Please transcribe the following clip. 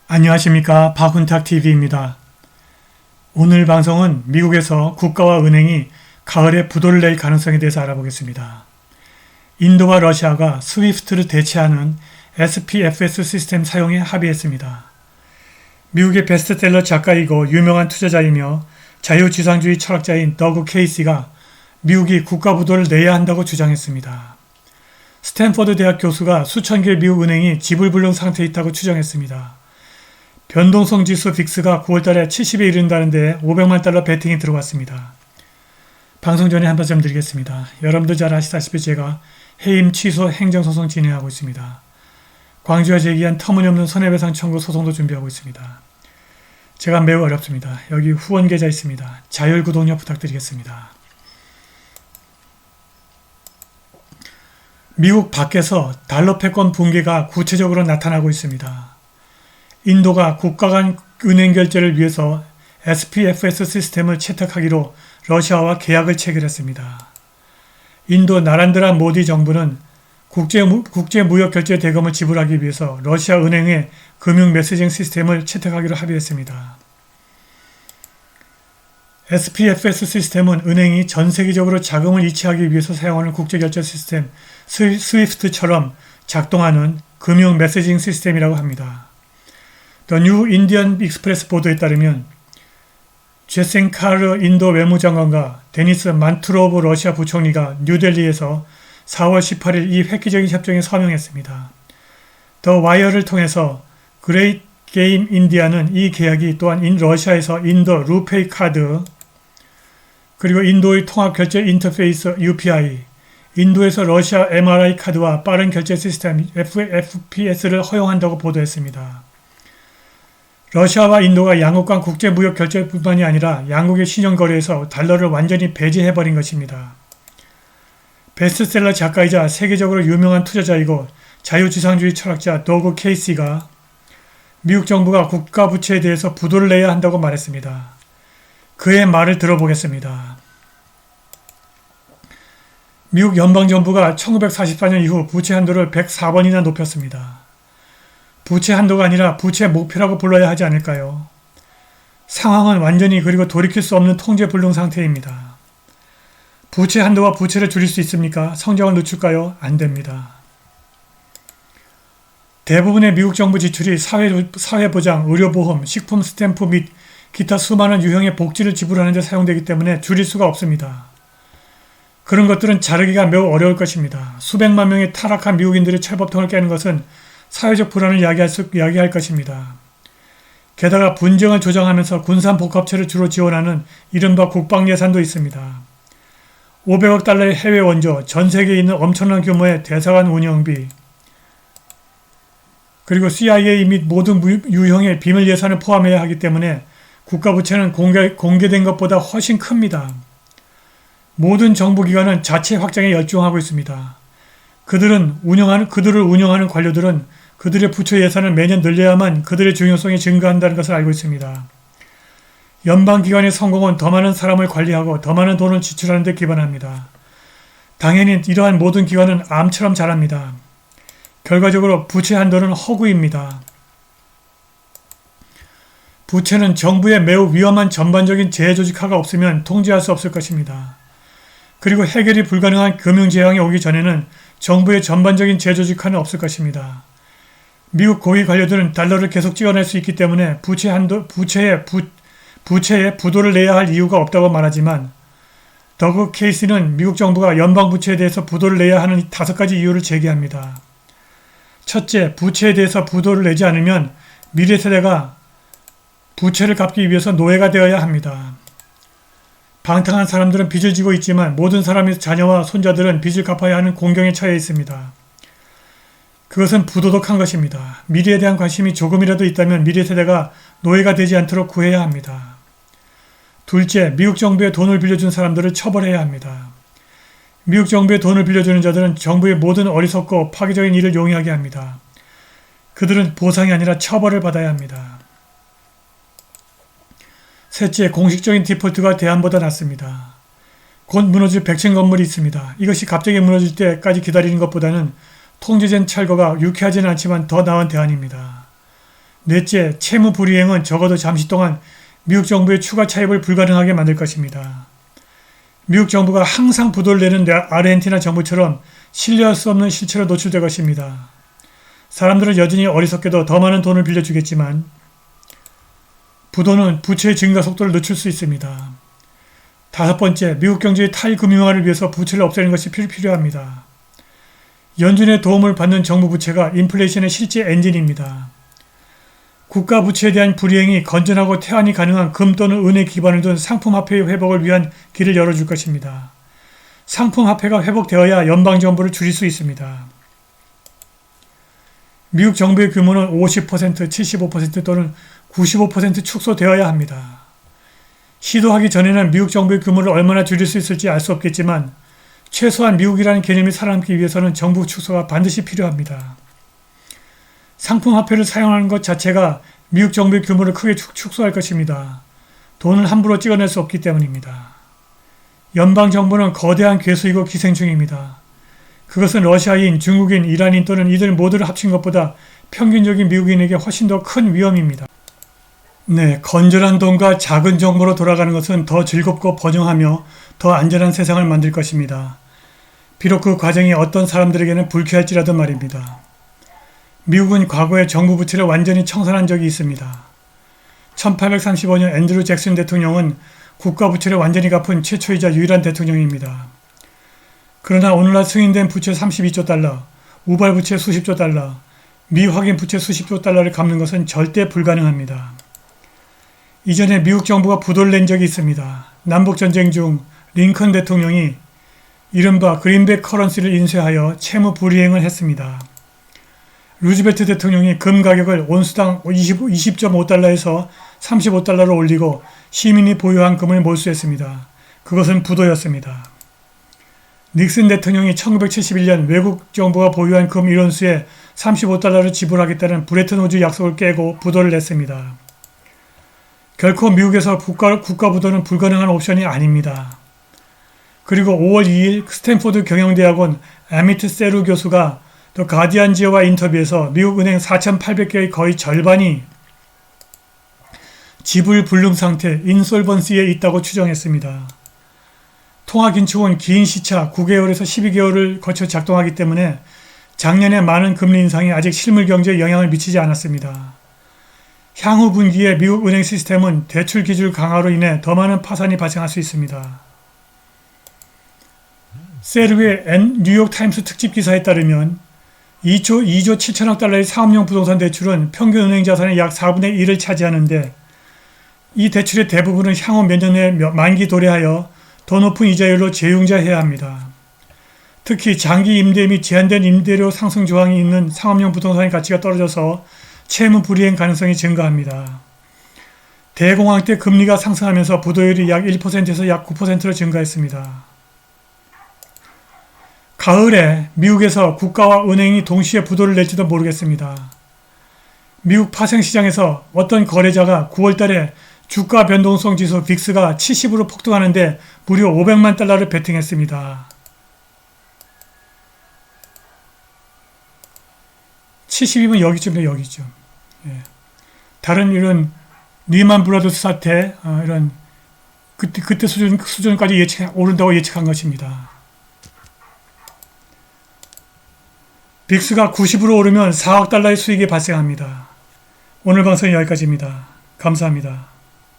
안녕하십니까, 박훈탁TV입니다. 오늘 방송은 미국에서 국가와 은행이 가을에 부도를 낼 가능성에 대해서 알아보겠습니다. 인도와 러시아가 스위프트를 대체하는 SPFS 시스템 사용에 합의했습니다. 미국의 베스트셀러 작가이고 유명한 투자자이며 자유지상주의 철학자인 더그 케이시가 미국이 국가부도를 내야 한다고 주장했습니다. 스탠퍼드 대학 교수가 수천 개의 미국 은행이 지불불능 상태에 있다고 추정했습니다. 변동성 지수 빅스가 9월달에 70에 이른다는데 500만 달러 베팅이 들어왔습니다. 방송 전에 한 말씀 드리겠습니다. 여러분도 잘 아시다시피 제가 해임 취소 행정소송 진행하고 있습니다. 광주와 제기한 터무니없는 손해배상 청구 소송도 준비하고 있습니다. 제가 매우 어렵습니다. 여기 후원 계좌 있습니다. 자율구독료 부탁드리겠습니다. 미국 밖에서 달러 패권 붕괴가 구체적으로 나타나고 있습니다. 인도가 국가 간 은행 결제를 위해서 SPFS 시스템을 채택하기로 러시아와 계약을 체결했습니다. 인도 나란드라 모디 정부는 국제무역결제 대금을 지불하기 위해서 러시아 은행의 금융 메시징 시스템을 채택하기로 합의했습니다. SPFS 시스템은 은행이 전 세계적으로 자금을 이체하기 위해서 사용하는 국제결제 시스템 스위프트처럼 작동하는 금융 메시징 시스템이라고 합니다. The New Indian Express 보도에 따르면 제생카르 인도 외무장관과 데니스 만투로브 러시아 부총리가 뉴델리에서 4월 18일 이 획기적인 협정에 서명했습니다. 더 와이어를 통해서 그레이트 게임 인디아는 이 계약이 또한 러시아에서 인도 루페이 카드 그리고 인도의 통합결제 인터페이스 UPI, 인도에서 러시아 MRI 카드와 빠른 결제 시스템 FPS를 허용한다고 보도했습니다. 러시아와 인도가 양국 간 국제무역 결제뿐만이 아니라 양국의 신용거래에서 달러를 완전히 배제해버린 것입니다. 베스트셀러 작가이자 세계적으로 유명한 투자자이고 자유지상주의 철학자 더그 케이시가 미국 정부가 국가 부채에 대해서 부도를 내야 한다고 말했습니다. 그의 말을 들어보겠습니다. 미국 연방정부가 1944년 이후 부채 한도를 104번이나 높였습니다. 부채 한도가 아니라 부채 목표라고 불러야 하지 않을까요? 상황은 완전히 그리고 돌이킬 수 없는 통제불능 상태입니다. 부채 한도와 부채를 줄일 수 있습니까? 성장을 늦출까요? 안 됩니다. 대부분의 미국 정부 지출이 사회보장, 의료보험, 식품 스탬프 및 기타 수많은 유형의 복지를 지불하는 데 사용되기 때문에 줄일 수가 없습니다. 그런 것들은 자르기가 매우 어려울 것입니다. 수백만 명의 타락한 미국인들의 철법통을 깨는 것은 사회적 불안을 야기할 것입니다. 게다가 분쟁을 조장하면서 군산복합체를 주로 지원하는 이른바 국방예산도 있습니다. 500억 달러의 해외 원조, 전 세계에 있는 엄청난 규모의 대사관 운영비, 그리고 CIA 및 모든 유형의 비밀 예산을 포함해야 하기 때문에 국가부채는 공개된 것보다 훨씬 큽니다. 모든 정부기관은 자체 확장에 열중하고 있습니다. 그들을 운영하는 관료들은 그들의 부처 예산을 매년 늘려야만 그들의 중요성이 증가한다는 것을 알고 있습니다. 연방기관의 성공은 더 많은 사람을 관리하고 더 많은 돈을 지출하는 데 기반합니다. 당연히 이러한 모든 기관은 암처럼 자랍니다. 결과적으로 부채 한도는 허구입니다. 부채는 정부의 매우 위험한 전반적인 재조직화가 없으면 통제할 수 없을 것입니다. 그리고 해결이 불가능한 금융재앙이 오기 전에는 정부의 전반적인 재조직화는 없을 것입니다. 미국 고위 관료들은 달러를 계속 찍어낼 수 있기 때문에 부채에 부도를 내야 할 이유가 없다고 말하지만 더그 케이스는 미국 정부가 연방 부채에 대해서 부도를 내야 하는 5가지 이유를 제기합니다. 첫째, 부채에 대해서 부도를 내지 않으면 미래 세대가 부채를 갚기 위해서 노예가 되어야 합니다. 방탕한 사람들은 빚을 지고 있지만 모든 사람의 자녀와 손자들은 빚을 갚아야 하는 공경에 처해 있습니다. 그것은 부도덕한 것입니다. 미래에 대한 관심이 조금이라도 있다면 미래 세대가 노예가 되지 않도록 구해야 합니다. 둘째, 미국 정부에 돈을 빌려준 사람들을 처벌해야 합니다. 미국 정부에 돈을 빌려주는 자들은 정부의 모든 어리석고 파괴적인 일을 용이하게 합니다. 그들은 보상이 아니라 처벌을 받아야 합니다. 셋째, 공식적인 디폴트가 대안보다 낫습니다. 곧 무너질 100층 건물이 있습니다. 이것이 갑자기 무너질 때까지 기다리는 것보다는 통제된 철거가 유쾌하지는 않지만 더 나은 대안입니다. 넷째, 채무 불이행은 적어도 잠시 동안 미국 정부의 추가 차입을 불가능하게 만들 것입니다. 미국 정부가 항상 부도를 내는 아르헨티나 정부처럼 신뢰할 수 없는 실체로 노출될 것입니다. 사람들은 여전히 어리석게도 더 많은 돈을 빌려주겠지만 부도는 부채의 증가 속도를 늦출 수 있습니다. 다섯 번째, 미국 경제의 탈금융화를 위해서 부채를 없애는 것이 필요합니다. 연준의 도움을 받는 정부 부채가 인플레이션의 실제 엔진입니다. 국가 부채에 대한 불이행이 건전하고 태환이 가능한 금 또는 은의 기반을 둔 상품화폐의 회복을 위한 길을 열어줄 것입니다. 상품화폐가 회복되어야 연방정부를 줄일 수 있습니다. 미국 정부의 규모는 50%, 75% 또는 95% 축소되어야 합니다. 시도하기 전에는 미국 정부의 규모를 얼마나 줄일 수 있을지 알 수 없겠지만 최소한 미국이라는 개념이 살아남기 위해서는 정부 축소가 반드시 필요합니다. 상품화폐를 사용하는 것 자체가 미국 정부의 규모를 크게 축소할 것입니다. 돈을 함부로 찍어낼 수 없기 때문입니다. 연방정부는 거대한 괴수이고 기생충입니다. 그것은 러시아인, 중국인, 이란인 또는 이들 모두를 합친 것보다 평균적인 미국인에게 훨씬 더 큰 위험입니다. 네, 건전한 돈과 작은 정보로 돌아가는 것은 더 즐겁고 번영하며 더 안전한 세상을 만들 것입니다. 비록 그 과정이 어떤 사람들에게는 불쾌할지라도 말입니다. 미국은 과거에 정부 부채를 완전히 청산한 적이 있습니다. 1835년 앤드루 잭슨 대통령은 국가 부채를 완전히 갚은 최초이자 유일한 대통령입니다. 그러나 오늘날 승인된 부채 32조 달러, 우발 부채 수십조 달러, 미확인 부채 수십조 달러를 갚는 것은 절대 불가능합니다. 이전에 미국 정부가 부도를 낸 적이 있습니다. 남북전쟁 중 링컨 대통령이 이른바 그린백 커런시를 인쇄하여 채무 불이행을 했습니다. 루즈벨트 대통령이 금 가격을 온수당 20.5달러에서 35달러로 올리고 시민이 보유한 금을 몰수했습니다. 그것은 부도였습니다. 닉슨 대통령이 1971년 외국 정부가 보유한 금 1온수에 35달러를 지불하겠다는 브레튼 우즈 약속을 깨고 부도를 냈습니다. 결코 미국에서 국가 부도는 불가능한 옵션이 아닙니다. 그리고 5월 2일 스탠포드 경영대학원 아미트 세루 교수가 더 가디언지어와 인터뷰에서 미국 은행 4,800개의 거의 절반이 지불 불능 상태, 인솔번시에 있다고 추정했습니다. 통화긴축은 긴 시차 9개월에서 12개월을 거쳐 작동하기 때문에 작년에 많은 금리 인상이 아직 실물 경제에 영향을 미치지 않았습니다. 향후 분기에 미국 은행 시스템은 대출 기준 강화로 인해 더 많은 파산이 발생할 수 있습니다. 세르의 뉴욕타임스 특집 기사에 따르면 2조 7천억 달러의 사업용 부동산 대출은 평균 은행 자산의 약 4분의 1을 차지하는데 이 대출의 대부분은 향후 몇 년 내에 만기 도래하여 더 높은 이자율로 재융자해야 합니다. 특히 장기 임대 및 제한된 임대료 상승 조항이 있는 상업용 부동산의 가치가 떨어져서 채무 불이행 가능성이 증가합니다. 대공황 때 금리가 상승하면서 부도율이 약 1%에서 약 9%로 증가했습니다. 가을에 미국에서 국가와 은행이 동시에 부도를 낼지도 모르겠습니다. 미국 파생시장에서 어떤 거래자가 9월달에 주가 변동성 지수 빅스가 70으로 폭등하는데 무려 500만 달러를 베팅했습니다. 70이면 여기쯤에 여기죠. 예. 다른 이런 리만 브라더스 사태 이런 그때 수준까지 오른다고 예측한 것입니다. 빅스가 90으로 오르면 4억 달러의 수익이 발생합니다. 오늘 방송은 여기까지입니다. 감사합니다.